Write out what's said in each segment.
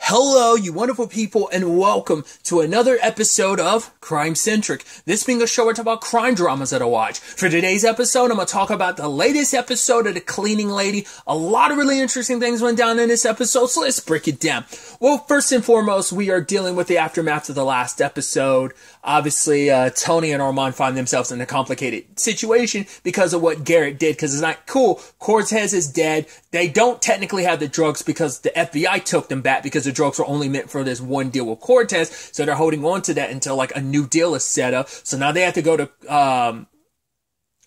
Hello, you wonderful people, and welcome to another episode of Crime Centric. This being a show where I talk about crime dramas that I watch. For today's episode, I'm going to talk about the latest episode of The Cleaning Lady. A lot of really interesting things went down in this episode, so let's break it down. Well, first and foremost, we are dealing with the aftermath of the last episode. Obviously, Tony and Armand find themselves in a complicated situation because of what Garrett did, because it's not cool. Cortez is dead. They don't technically have the drugs because the FBI took them back because the drugs were only meant for this one deal with Cortez, so they're holding on to that until like a new deal is set up. So now they have to go to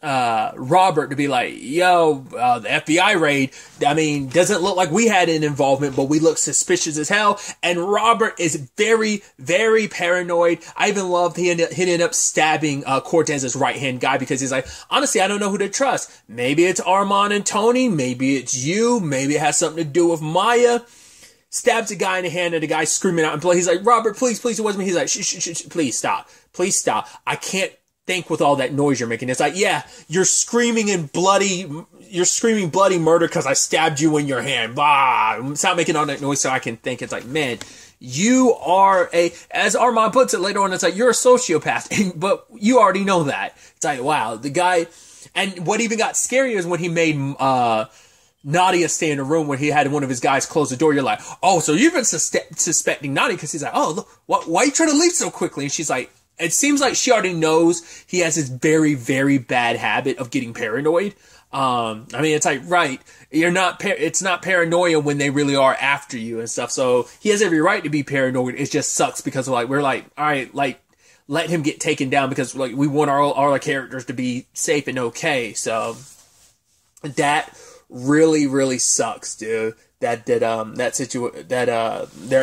Robert to be like, yo, the FBI raid, I mean, doesn't look like we had an involvement, but we look suspicious as hell. And Robert is very, very paranoid. I even loved he ended up stabbing Cortez's right-hand guy because he's like, honestly, I don't know who to trust. Maybe it's Armand and Tony. Maybe it's you. Maybe it has something to do with Maya. Stabs a guy in the hand and the guy screaming out and play. He's like, Robert, please, it wasn't me. He's like, shh, please stop. I can't think with all that noise you're making. It's like, yeah, you're screaming bloody murder because I stabbed you in your hand. Blah. Stop making all that noise so I can think. It's like, man, you are as Armand puts it later on, it's like, you're a sociopath, but you already know that. It's like, wow, the guy, and what even got scarier is when he made, Nadia stay in a room where he had one of his guys close the door. You're like, oh, so you've been suspecting Nadia because he's like, oh, look, why are you trying to leave so quickly? And she's like, it seems like she already knows he has this very, very bad habit of getting paranoid. I mean, it's like, right, it's not paranoia when they really are after you and stuff. So he has every right to be paranoid. It just sucks because we're like, all right, like, let him get taken down because like we want all our characters to be safe and okay. So that really, really sucks, dude. That they're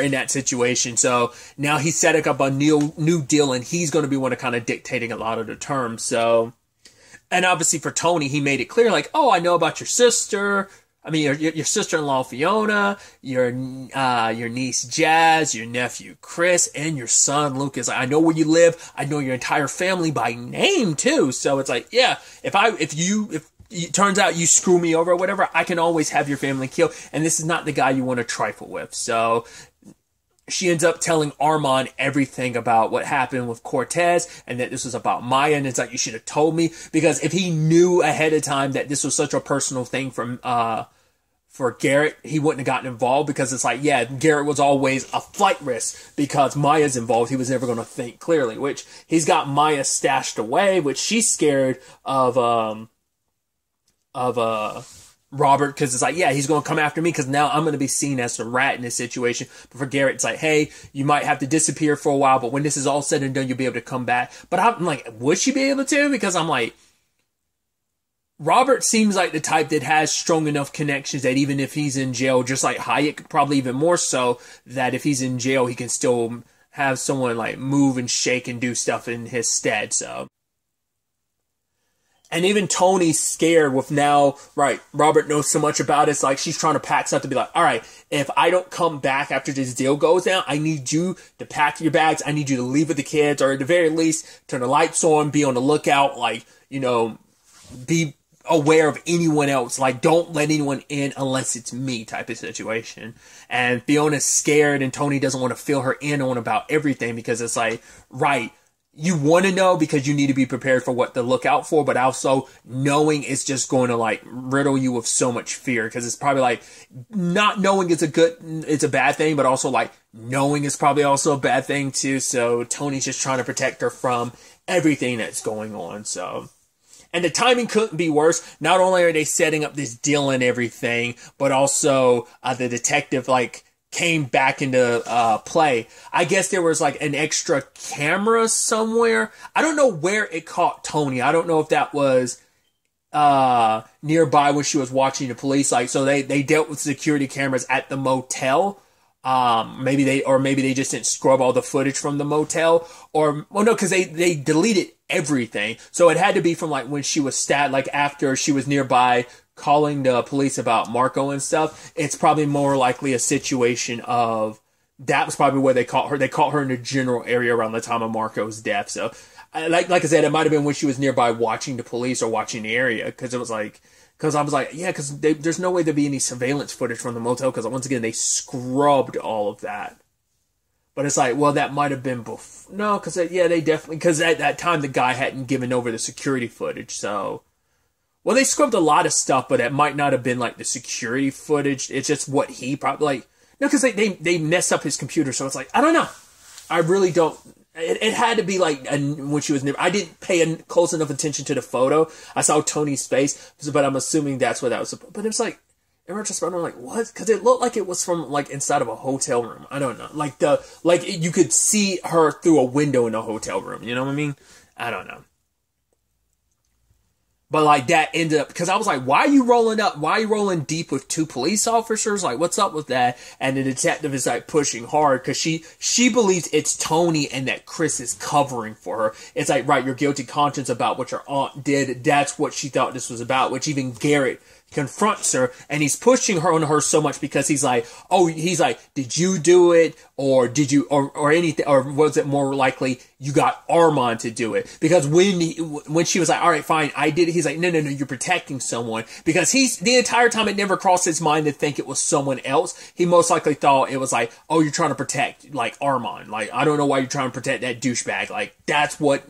in that situation. So now he's setting up a new deal, and he's going to be one of kind of dictating a lot of the terms. So, and obviously for Tony, he made it clear, like, oh, I know about your sister. I mean, your sister-in-law Fiona, your niece Jazz, your nephew Chris, and your son Lucas. I know where you live. I know your entire family by name too. So it's like, yeah, if it turns out you screw me over or whatever, I can always have your family killed. And this is not the guy you want to trifle with. So she ends up telling Armand everything about what happened with Cortez and that this was about Maya. And it's like, you should have told me, because if he knew ahead of time that this was such a personal thing for Garrett, he wouldn't have gotten involved, because it's like, yeah, Garrett was always a flight risk because Maya's involved. He was never going to think clearly, which he's got Maya stashed away, which she's scared of Robert, because it's like, yeah, he's going to come after me because now I'm going to be seen as a rat in this situation. But for Garrett, it's like, hey, you might have to disappear for a while, but when this is all said and done, you'll be able to come back. But I'm like, would she be able to? Because I'm like, Robert seems like the type that has strong enough connections that even if he's in jail, just like Hayek, probably even more so, that if he's in jail, he can still have someone like move and shake and do stuff in his stead. So. And even Tony's scared with now, right, Robert knows so much about it. It's like she's trying to pack stuff to be like, all right, if I don't come back after this deal goes down, I need you to pack your bags. I need you to leave with the kids, or at the very least, turn the lights on, be on the lookout, like, you know, be aware of anyone else. Like, don't let anyone in unless it's me type of situation. And Fiona's scared, and Tony doesn't want to fill her in on about everything, because it's like, right, you want to know because you need to be prepared for what to look out for, but also knowing it's just going to like riddle you with so much fear, because it's probably like not knowing it's a bad thing, but also like knowing is probably also a bad thing too. So Tony's just trying to protect her from everything that's going on. So, and the timing couldn't be worse. Not only are they setting up this deal and everything, but also the detective like came back into play. I guess there was like an extra camera somewhere. I don't know where it caught Tony. I don't know if that was nearby when she was watching the police. Like, so they dealt with security cameras at the motel. Maybe they just didn't scrub all the footage from the motel, or, well, no, because they deleted everything. So it had to be from like when she was stabbed, like after she was nearby calling the police about Marco and stuff. It's probably more likely a situation of that was probably where they caught her. They caught her in the general area around the time of Marco's death. So like I said, it might have been when she was nearby watching the police or watching the area, because it was like Because I was like, yeah, because there's no way there'd be any surveillance footage from the motel, because once again, they scrubbed all of that. But it's like, well, that might have been before. No, because, yeah, they definitely, because at that time, the guy hadn't given over the security footage, so. Well, they scrubbed a lot of stuff, but it might not have been, like, the security footage. It's just what he probably, like, no, because they messed up his computer, so it's like, I don't know. I really don't. It had to be, like, when she was new. I didn't pay close enough attention to the photo. I saw Tony's face, but I'm assuming that's what that was. But it was like, in retrospect, I'm like, what? Because it looked like it was from, like, inside of a hotel room. I don't know. Like, you could see her through a window in a hotel room. You know what I mean? I don't know. But, like, that ended up, because I was like, why are you rolling deep with 2 police officers? Like, what's up with that? And the detective is, like, pushing hard, because she believes it's Tony and that Chris is covering for her. It's like, right, your guilty conscience about what your aunt did, that's what she thought this was about, which even Garrett confronts her, and he's pushing her on her so much because he's like, did you do it, or did you, or anything, or was it more likely you got Armand to do it? Because when she was like, all right, fine, I did it, he's like, no, you're protecting someone, because the entire time it never crossed his mind to think it was someone else. He most likely thought it was like, oh, you're trying to protect, like, Armand. Like, I don't know why you're trying to protect that douchebag. Like, that's what,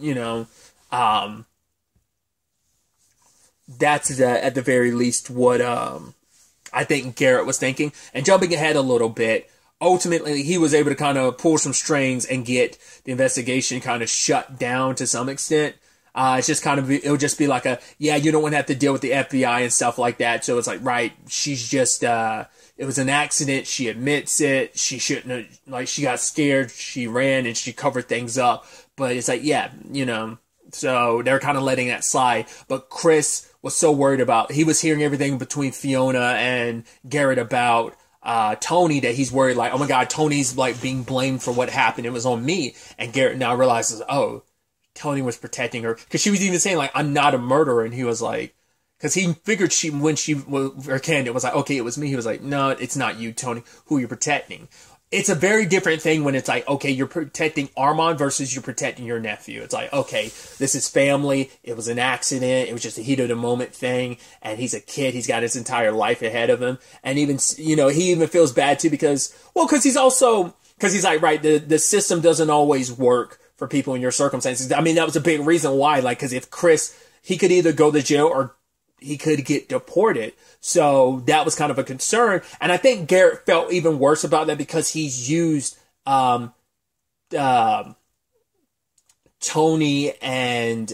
that's at the very least what I think Garrett was thinking. And jumping ahead a little bit, ultimately he was able to kind of pull some strings and get the investigation kind of shut down to some extent. It's just kind of, it would just be like you don't want to have to deal with the FBI and stuff like that. So it's like, right, she's just, it was an accident. She admits it. She shouldn't have, like, she got scared. She ran and she covered things up. But it's like, yeah, so they're kind of letting that slide. But Chris was so worried about, he was hearing everything between Fiona and Garrett about Tony, that he's worried, like, oh my God, Tony's, like, being blamed for what happened. It was on me. And Garrett now realizes, oh, Tony was protecting her. Because she was even saying, like, I'm not a murderer. And he was like, because he figured when she was, her candidate was like, okay, it was me. He was like, no, it's not you, Tony. Who you're protecting? It's a very different thing when it's like, okay, you're protecting Armand versus you're protecting your nephew. It's like, okay, this is family. It was an accident. It was just a heat of the moment thing. And he's a kid. He's got his entire life ahead of him. And even, he even feels bad too because he's like, right, the system doesn't always work for people in your circumstances. I mean, that was a big reason why, like, because if Chris, he could either go to jail or he could get deported. So that was kind of a concern. And I think Garrett felt even worse about that because he's used Tony and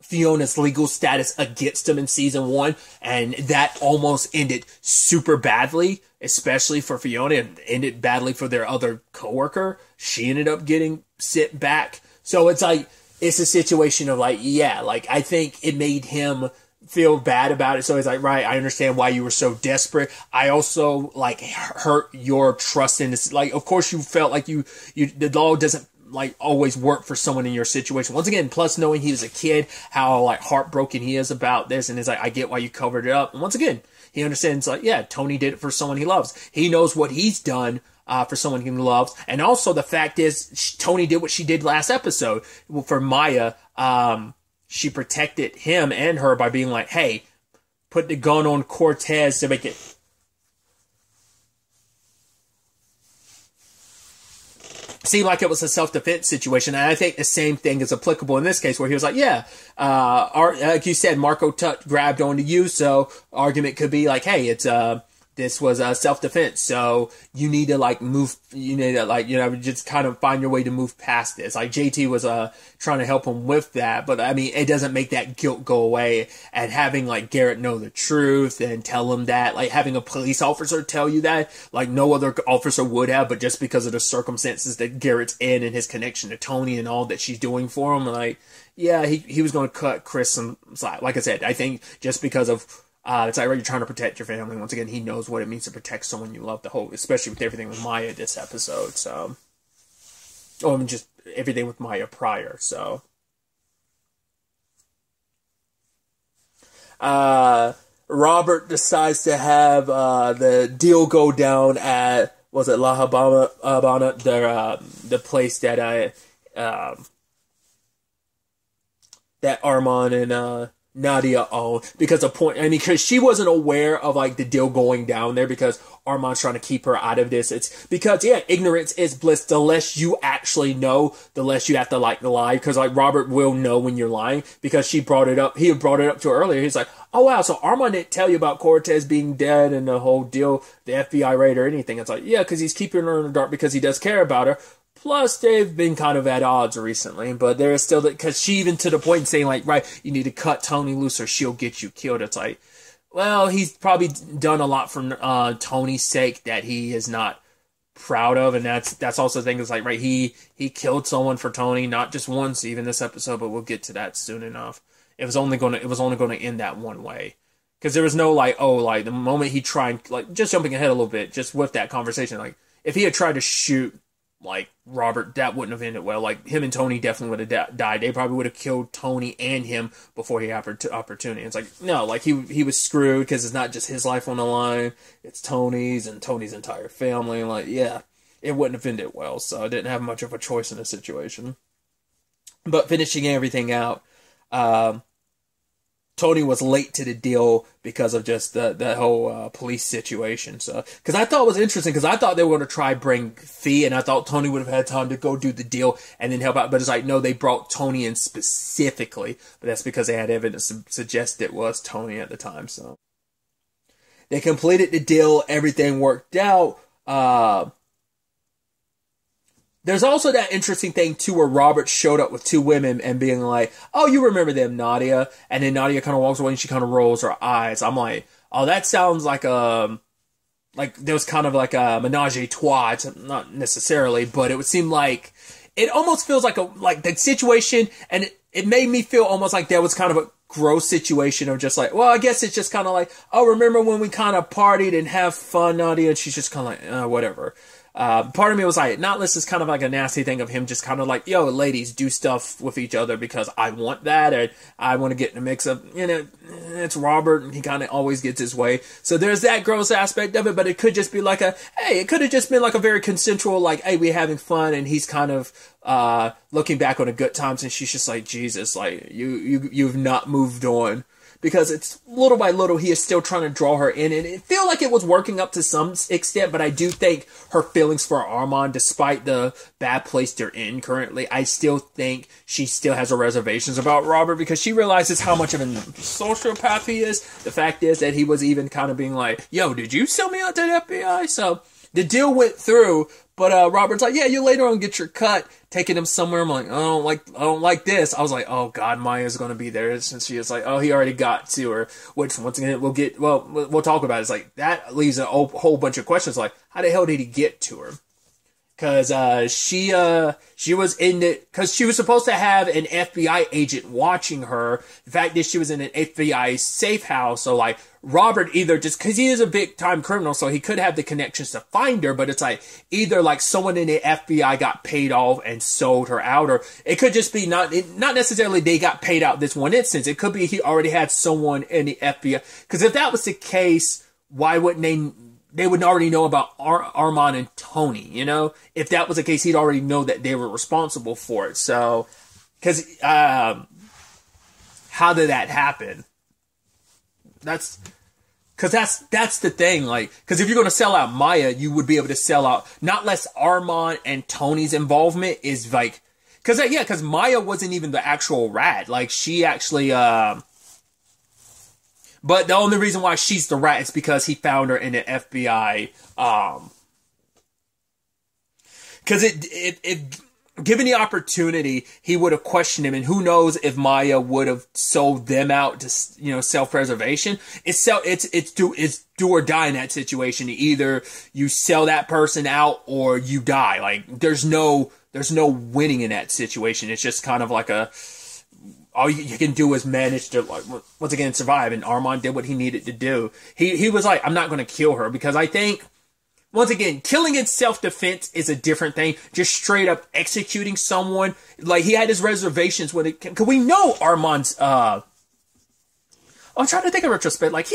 Fiona's legal status against him in season 1. And that almost ended super badly, especially for Fiona, and ended badly for their other coworker. She ended up getting sent back. So it's like, it's a situation of like, yeah, like, I think it made him feel bad about it. So he's like, right, I understand why you were so desperate. I also, like, hurt your trust in this. Like, of course you felt like the law doesn't, like, always work for someone in your situation. Once again, plus knowing he was a kid, how, like, heartbroken he is about this. And it's like, I get why you covered it up. And once again, he understands, like, yeah, Tony did it for someone he loves. He knows what he's done for someone he loves. And also the fact is, Tony did what she did last episode for Maya. She protected him and her by being like, hey, put the gun on Cortez to make it seem like it was a self-defense situation. And I think the same thing is applicable in this case, where he was like, yeah, like you said, Marco Tutt grabbed onto you. So argument could be like, hey, this was self-defense. So you need to, like, move, just kind of find your way to move past this. Like, JT was trying to help him with that, but I mean, it doesn't make that guilt go away. And having, like, Garrett know the truth and tell him that, like, having a police officer tell you that, like, no other officer would have, but just because of the circumstances that Garrett's in and his connection to Tony and all that she's doing for him, like, yeah, he was going to cut Chris some slack. Like I said, I think just because of it's like, right, you're trying to protect your family. Once again, he knows what it means to protect someone you love, especially with everything with Maya this episode. So, I mean, just everything with Maya prior. So, Robert decides to have the deal go down at, was it La Habana, the place that that Armand and Nadia own, because because she wasn't aware of like the deal going down there, because Armand's trying to keep her out of this. It's because, yeah, ignorance is bliss. The less you actually know, the less you have to like lie, because like Robert will know when you're lying, because he had brought it up to her earlier. He's like, oh wow, so Armand didn't tell you about Cortez being dead and the whole deal, the FBI raid or anything. It's like, yeah, because he's keeping her in the dark because he does care about her. Plus, they've been kind of at odds recently, but there is still, because she even to the point saying like, right, you need to cut Tony loose or she'll get you killed. It's like, well, he's probably done a lot for Tony's sake that he is not proud of, and that's also the thing. Is like, right, he killed someone for Tony, not just once, even this episode, but we'll get to that soon enough. It was only going to end that one way, because there was no like, oh, like the moment he tried, like just jumping ahead a little bit, just with that conversation, like if he had tried to shoot like Robert, that wouldn't have ended well. Like him and Tony definitely would have died. They probably would have killed Tony and him before he had opportunity. It's like, no, like he was screwed, because it's not just his life on the line, it's Tony's and Tony's entire family. And like, yeah, it wouldn't have ended well. So I didn't have much of a choice in this situation. But finishing everything out, Tony was late to the deal because of just the whole police situation. So, because I thought it was interesting, because I thought they were going to try bring Fee, and I thought Tony would have had time to go do the deal and then help out. But it's like, no, they brought Tony in specifically, but that's because they had evidence to suggest it was Tony at the time. So they completed the deal, everything worked out. There's also that interesting thing, too, where Robert showed up with two women and being like, oh, you remember them, Nadia? And then Nadia kind of walks away and she kind of rolls her eyes. I'm like, oh, that sounds like there was kind of like a menage a trois. It's not necessarily, but it would seem like, it almost feels like the situation, and it made me feel almost like there was kind of a gross situation of just like, well, I guess it's just kind of like, oh, remember when we kind of partied and have fun, Nadia? And she's just kind of like, whatever. Part of me was like, not unless it's kind of like a nasty thing of him just kind of like, yo, ladies, do stuff with each other because I want that, and I want to get in the mix of, it's Robert, and he kind of always gets his way. So there's that gross aspect of it, but it could just be like it could have just been like a very consensual, like, hey, we're having fun, and he's kind of looking back on the good times, and she's just like, Jesus, like, you've not moved on. Because it's little by little, he is still trying to draw her in. And it felt like it was working up to some extent, but I do think her feelings for Armand, despite the bad place they're in currently, I still think she still has her reservations about Robert, because she realizes how much of a sociopath he is. The fact is that he was even kind of being like, yo, did you sell me out to the FBI? So the deal went through, but Robert's like, yeah, you later on get your cut, taking him somewhere. I'm like, I don't like this. I was like, oh God, Maya's going to be there, since she is like, oh, he already got to her, which once again, we'll talk about it. It's like, that leaves a whole bunch of questions. Like, how the hell did he get to her? Because she was in it, because she was supposed to have an FBI agent watching her. The fact is, she was in an FBI safe house. So like, Robert either just, because he is a big time criminal, so he could have the connections to find her, but it's like either like someone in the FBI got paid off and sold her out, or it could just be not necessarily they got paid out this one instance. It could be he already had someone in the FBI. Because if that was the case, why wouldn't they wouldn't already know about Armand and Tony, If that was the case, he'd already know that they were responsible for it. So, because how did that happen? That's the thing, like, because if you're going to sell out Maya, you would be able to sell out, not less Armand and Tony's involvement is like, because Maya wasn't even the actual rat, like, she actually, but the only reason why she's the rat is because he found her in the FBI, because it given the opportunity, he would have questioned him, and who knows if Maya would have sold them out to, self-preservation. It's do or die in that situation. Either you sell that person out or you die. Like, there's no winning in that situation. It's just kind of like all you can do is manage to, like, once again, survive. And Armand did what he needed to do. He was like, I'm not going to kill her, because I think, once again, killing in self-defense is a different thing. Just straight up executing someone. Like, he had his reservations with it. Because we know Armand's, I'm trying to think of retrospect. Like,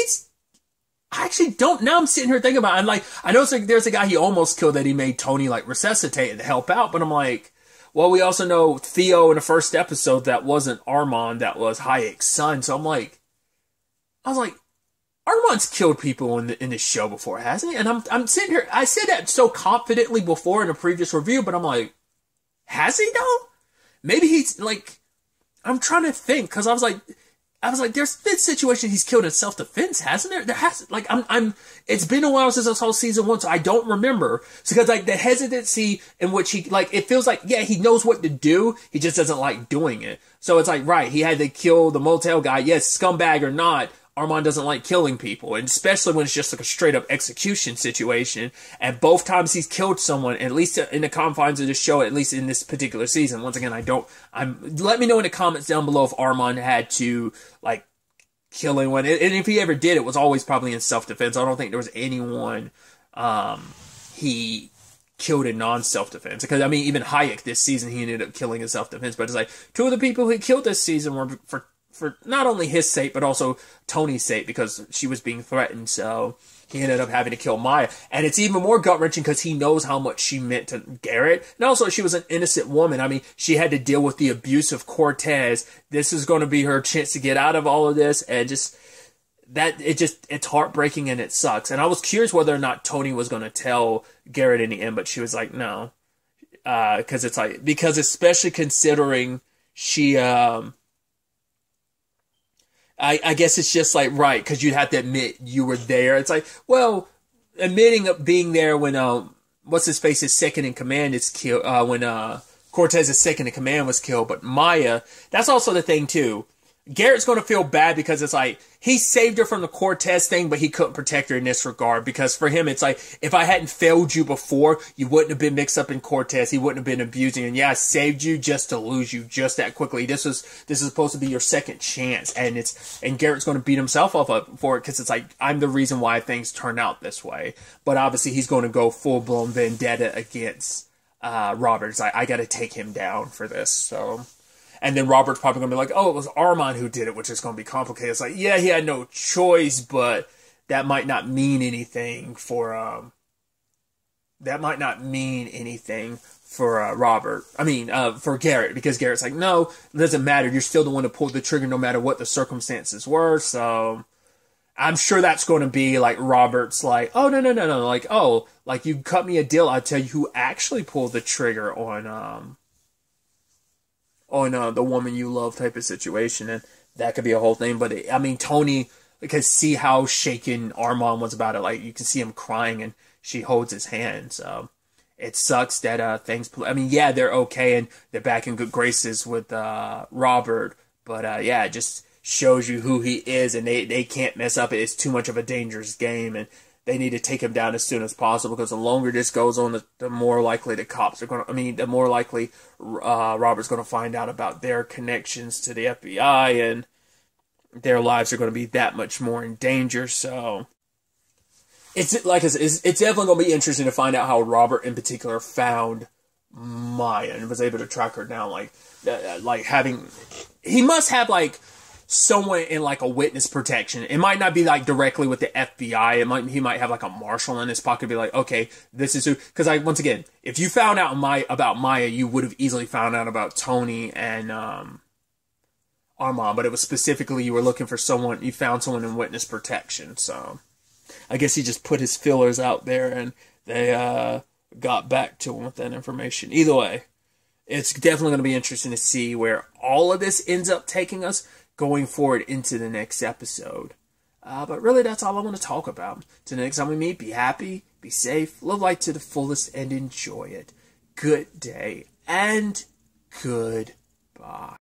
I actually don't, now I'm sitting here thinking about it. I know there's a guy he almost killed that he made Tony, like, resuscitate to help out. But I'm like, Well, we also know Theo in the first episode that wasn't Armand, that was Hayek's son. So I was like, Armand's killed people in this show before, hasn't he? And I'm sitting here, I said that so confidently before in a previous review, but I'm like, has he though? Maybe he's like, I'm trying to think, because I was like, there's been situations he's killed in self-defense, hasn't there? There has, like, it's been a while since I saw season 1, so I don't remember. Because, like, the hesitancy in which he, like, it feels like, yeah, he knows what to do, he just doesn't like doing it. So it's like, right, he had to kill the motel guy, yes, scumbag or not, Armand doesn't like killing people, and especially when it's just like a straight-up execution situation. And both times he's killed someone, at least in the confines of the show, at least in this particular season. Once again, let me know in the comments down below if Armand had to, like, kill anyone. And if he ever did, it was always probably in self-defense. I don't think there was anyone he killed in non-self-defense. Because, I mean, even Hayek this season, he ended up killing in self-defense. But it's like, 2 of the people he killed this season were for not only his sake, but also Tony's sake, because she was being threatened, so he ended up having to kill Maya. And it's even more gut-wrenching because he knows how much she meant to Garrett. And also, she was an innocent woman. I mean, she had to deal with the abuse of Cortez. This is going to be her chance to get out of all of this, and it's heartbreaking and it sucks. And I was curious whether or not Tony was going to tell Garrett in the end, but she was like, no. Because especially considering she, I guess it's just like, right, because you'd have to admit you were there. It's like, well, admitting of being there when, what's-his-face's second-in-command is killed, when Cortez's second-in-command was killed, but Maya, that's also the thing, too. Garrett's going to feel bad because it's like, he saved her from the Cortez thing, but he couldn't protect her in this regard, because for him, it's like, if I hadn't failed you before, you wouldn't have been mixed up in Cortez, he wouldn't have been abusing, and yeah, I saved you just to lose you just that quickly. This is supposed to be your second chance, and Garrett's going to beat himself up for it, because it's like, I'm the reason why things turn out this way, but obviously he's going to go full-blown vendetta against, Robert. It's like, I gotta take him down for this, so... And then Robert's probably going to be like, oh, it was Armand who did it, which is going to be complicated. It's like, yeah, he had no choice, but that might not mean anything for, Robert. I mean, for Garrett, because Garrett's like, no, it doesn't matter. You're still the one who pulled the trigger no matter what the circumstances were. So I'm sure that's going to be like Robert's like, oh, no. Like, oh, like you cut me a deal. I'll tell you who actually pulled the trigger on the woman you love type of situation, and that could be a whole thing. But I mean, Tony could see how shaken Armand was about it. Like, you can see him crying, and she holds his hand. So it sucks that things. I mean, yeah, they're okay, and they're back in good graces with Robert. But yeah, it just shows you who he is, and they can't mess up. It's too much of a dangerous game, and they need to take him down as soon as possible, because the longer this goes on, the more likely the cops are going to, the more likely Robert's going to find out about their connections to the FBI, and their lives are going to be that much more in danger. So it's, like I said, it's definitely going to be interesting to find out how Robert in particular found Maya and was able to track her down. He must have, like, someone in, like, a witness protection. It might not be, like, directly with the FBI. He might have, like, a marshal in his pocket, be like, okay, this is who. Because, like, once again, if you found out about Maya, you would have easily found out about Tony and Armand. But it was specifically you were looking for someone. You found someone in witness protection. So I guess he just put his fillers out there, and they got back to him with that information. Either way, it's definitely going to be interesting to see where all of this ends up taking us going forward into the next episode. But really, that's all I want to talk about. Till the next time we meet, be happy, be safe, live life to the fullest, and enjoy it. Good day, and goodbye.